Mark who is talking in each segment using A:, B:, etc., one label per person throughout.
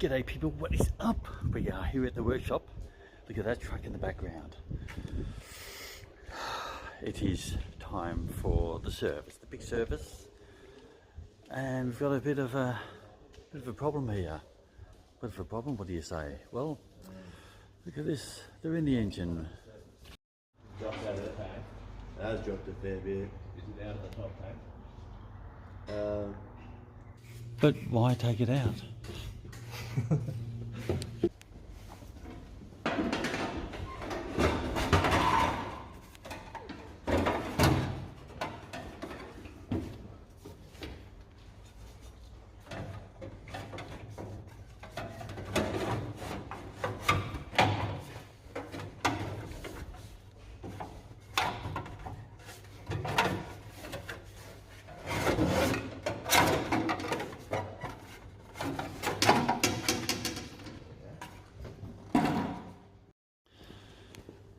A: G'day people, what is up? We are here at the workshop. Look at that truck in the background. It is time for the service, the big service. And we've got a bit of a problem here. Bit of a problem, what do you say? Well, look at this, they're in the engine.
B: Dropped out of the tank.
C: It has dropped a fair bit.
B: Is it out of the top tank?
A: But why take it out?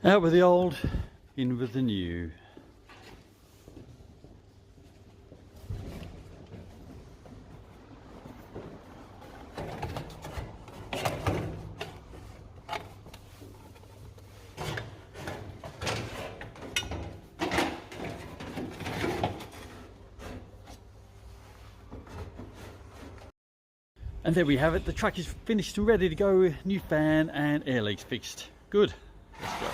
A: Out with the old, in with the new. And there we have it, the truck is finished and ready to go. New fan and air leaks fixed. Good, let's go.